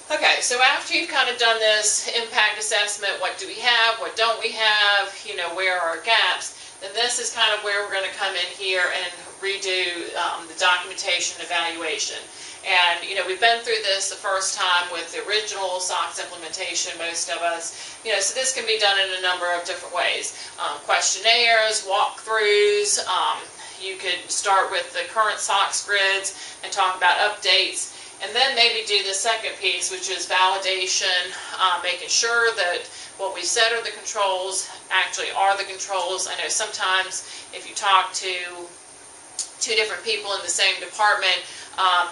Okay, so after you've kind of done this impact assessment, what do we have, what don't we have, where are our gaps, then this is kind of where we're going to come in here and redo the documentation evaluation. And, we've been through this the first time with the original SOX implementation, most of us, so this can be done in a number of different ways. Questionnaires, walkthroughs, you could start with the current SOX grids and talk about updates. And then maybe do the second piece, which is validation, making sure that what we said are the controls actually are the controls. I know sometimes if you talk to two different people in the same department,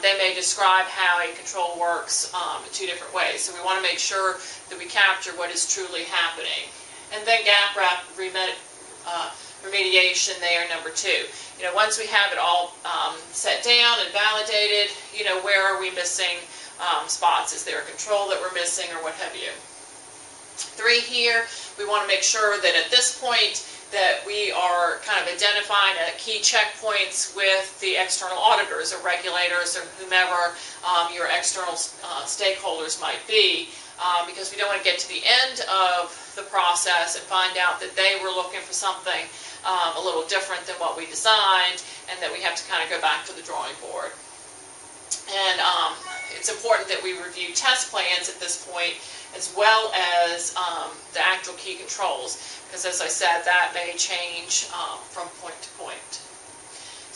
they may describe how a control works in two different ways. So we want to make sure that we capture what is truly happening. And then gap remediation there, number two. Once we have it all set down and validated, where are we missing spots? Is there a control that we're missing or what have you? Three here, we want to make sure that at this point that we are kind of identifying key checkpoints with the external auditors or regulators or whomever your external stakeholders might be, because we don't want to get to the end of the process and find out that they were looking for something a little different than what we designed, and that we have to kind of go back to the drawing board. And it's important that we review test plans at this point, as well as the actual key controls, because as I said, that may change from point to point.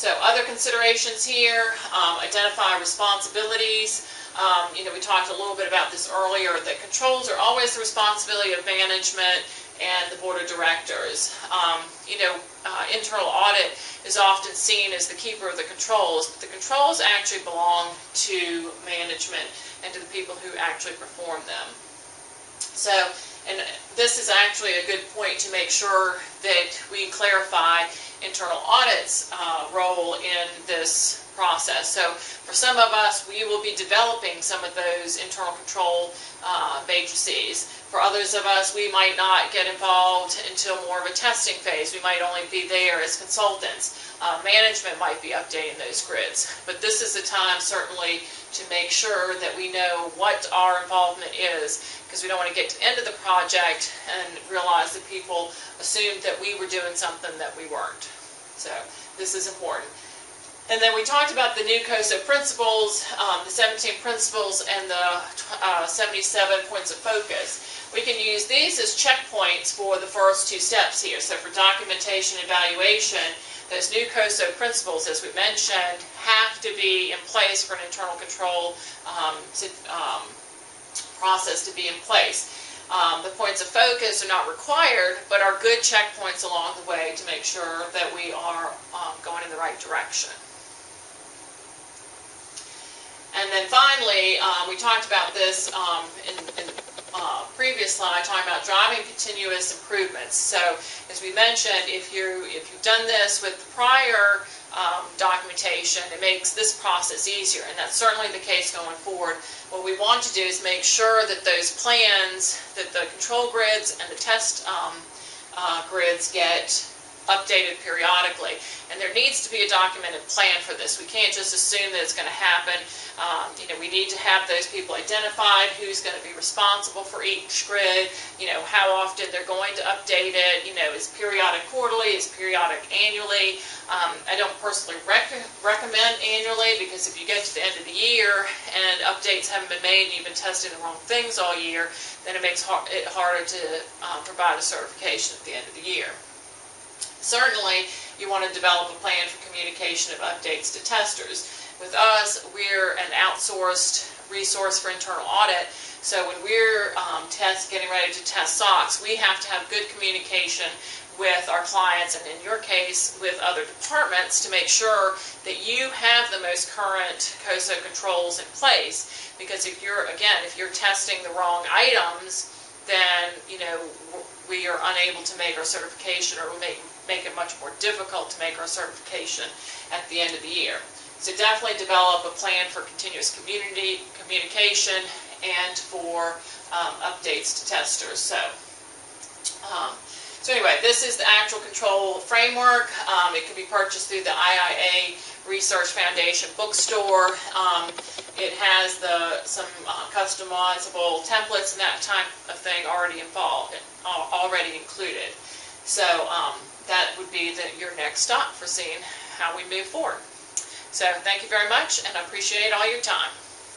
So other considerations here, identify responsibilities. We talked a little bit about this earlier, that controls are always the responsibility of management and the board of directors. Internal audit is often seen as the keeper of the controls, but the controls actually belong to management and to the people who actually perform them. So, and this is actually a good point to make sure that we clarify internal audit's role in this process. So for some of us, we will be developing some of those internal control matrices. For others of us, we might not get involved until more of a testing phase. We might only be there as consultants. Management might be updating those grids. But this is the time, certainly, to make sure that we know what our involvement is, because we don't want to get to the end of the project and realize that people assumed that we were doing something that we weren't. So this is important. And then we talked about the new COSO principles, the 17 principles and the 77 points of focus. We can use these as checkpoints for the first two steps here. So for documentation evaluation, those new COSO principles, as we mentioned, have to be in place for an internal control process to be in place. The points of focus are not required, but are good checkpoints along the way to make sure that we are going in the right direction. And then finally, we talked about this in previous slide, talking about driving continuous improvements. So, as we mentioned, if you've done this with the prior documentation, it makes this process easier, and that's certainly the case going forward. What we want to do is make sure that those plans, that the control grids and the test grids get updated periodically. And there needs to be a documented plan for this. We can't just assume that it's going to happen. We need to have those people identified, who's going to be responsible for each grid, how often they're going to update it, is periodic quarterly, is periodic annually. I don't personally recommend annually, because if you get to the end of the year and updates haven't been made and you've been testing the wrong things all year, then it makes it harder to provide a certification at the end of the year. Certainly, you want to develop a plan for communication of updates to testers. With us, we're an outsourced resource for internal audit, so when we're getting ready to test SOX, we have to have good communication with our clients, and in your case, with other departments, to make sure that you have the most current COSO controls in place. Because if you're testing the wrong items, then we are unable to make our certification, or we make it much more difficult to make our certification at the end of the year. So definitely develop a plan for continuous communication and for updates to testers. So anyway, this is the actual control framework. It can be purchased through the IIA Research Foundation bookstore. It has some customizable templates and that type of thing already included. So that would be your next stop for seeing how we move forward. So thank you very much, and I appreciate all your time.